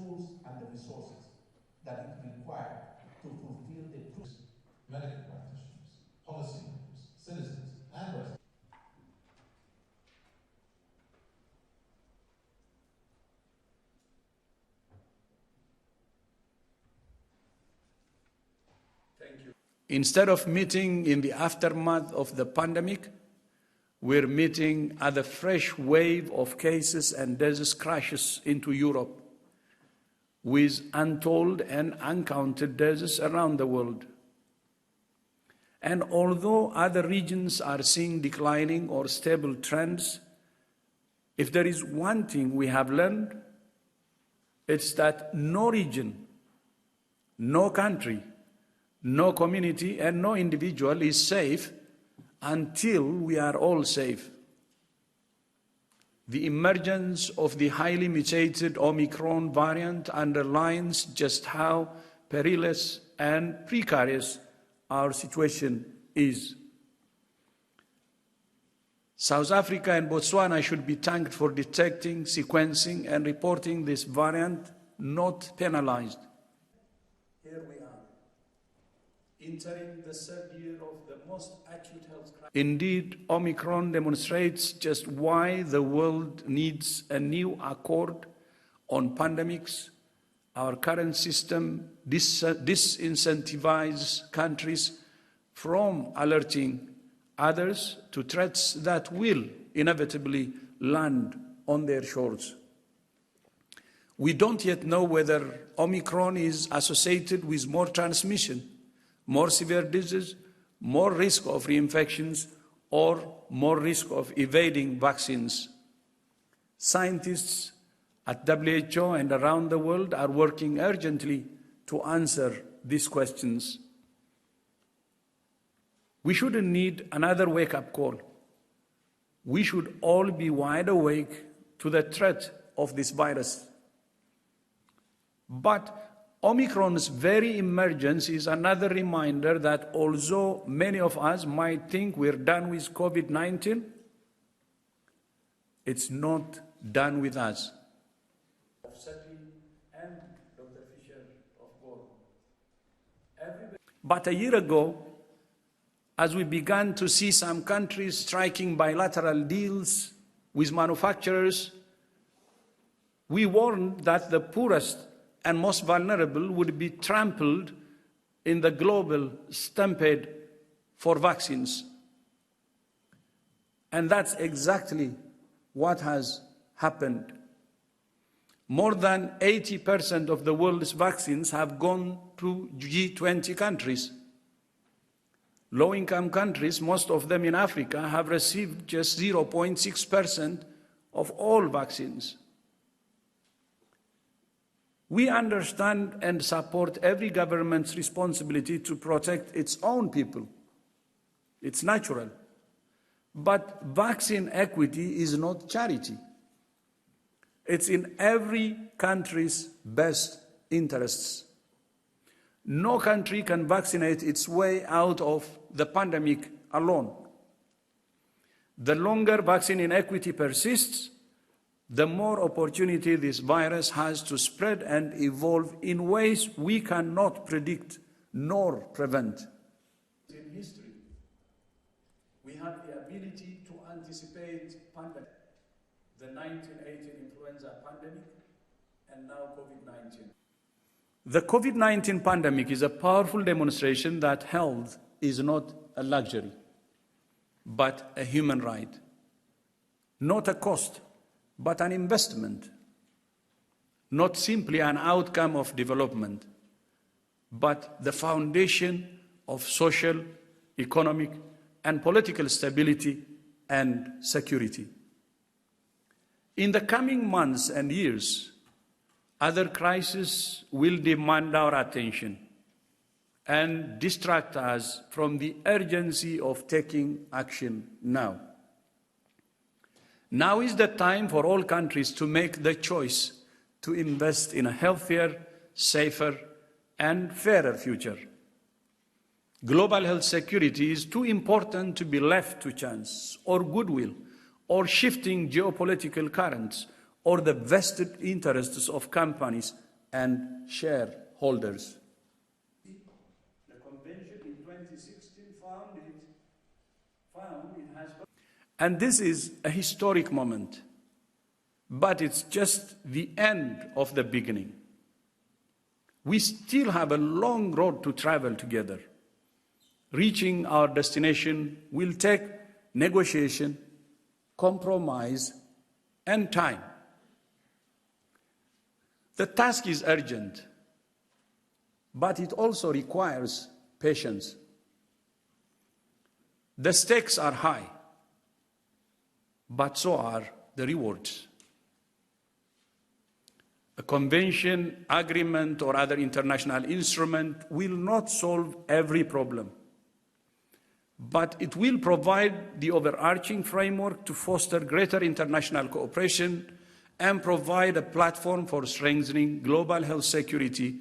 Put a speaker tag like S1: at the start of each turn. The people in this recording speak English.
S1: tools and the resources that it requires to fulfill the purpose.
S2: Medical practitioners, policymakers, citizens, and residents.
S3: Instead of meeting in the aftermath of the pandemic, we're meeting at a fresh wave of cases and disease crashes into Europe, with untold and uncounted deaths around the world. And although other regions are seeing declining or stable trends, if there is one thing we have learned, it's that no region, no country, no community, and no individual is safe until we are all safe. The emergence of the highly mutated Omicron variant underlines just how perilous and precarious our situation is. South Africa and Botswana should be thanked for detecting, sequencing, and reporting this variant, not penalized. Here we are, entering the third year of the most acute health crisis. Indeed, Omicron demonstrates just why the world needs a new accord on pandemics. Our current system disincentivizes countries from alerting others to threats that will inevitably land on their shores. We don't yet know whether Omicron is associated with more transmission, more severe disease, more risk of reinfections, or more risk of evading vaccines. Scientists at WHO and around the world are working urgently to answer these questions. We shouldn't need another wake-up call. We should all be wide awake to the threat of this virus. But Omicron's very emergence is another reminder that although many of us might think we're done with COVID-19, it's not done with us. But a year ago, as we began to see some countries striking bilateral deals with manufacturers, we warned that the poorest and most vulnerable would be trampled in the global stampede for vaccines. And that's exactly what has happened. More than 80% of the world's vaccines have gone to G20 countries. Low-income countries, most of them in Africa, have received just 0.6% of all vaccines. We understand and support every government's responsibility to protect its own people. It's natural. But vaccine equity is not charity. It's in every country's best interests. No country can vaccinate its way out of the pandemic alone. The longer vaccine inequity persists, the more opportunity this virus has to spread and evolve in ways we cannot predict nor prevent. In history, we have the ability to anticipate pandemic, the 1918 influenza pandemic, and now COVID-19. The COVID-19 pandemic is a powerful demonstration that health is not a luxury, but a human right, not a cost, but an investment, not simply an outcome of development, but the foundation of social, economic, and political stability and security. In the coming months and years, other crises will demand our attention and distract us from the urgency of taking action now. Now is the time for all countries to make the choice to invest in a healthier, safer, and fairer future. Global health security is too important to be left to chance or goodwill or shifting geopolitical currents or the vested interests of companies and shareholders. The convention in 2016 found it has. And this is a historic moment, but it's just the end of the beginning. We still have a long road to travel together. Reaching our destination will take negotiation, compromise, and time. The task is urgent, but it also requires patience. The stakes are high, but so are the rewards. A convention, agreement, or other international instrument will not solve every problem, but it will provide the overarching framework to foster greater international cooperation and provide a platform for strengthening global health security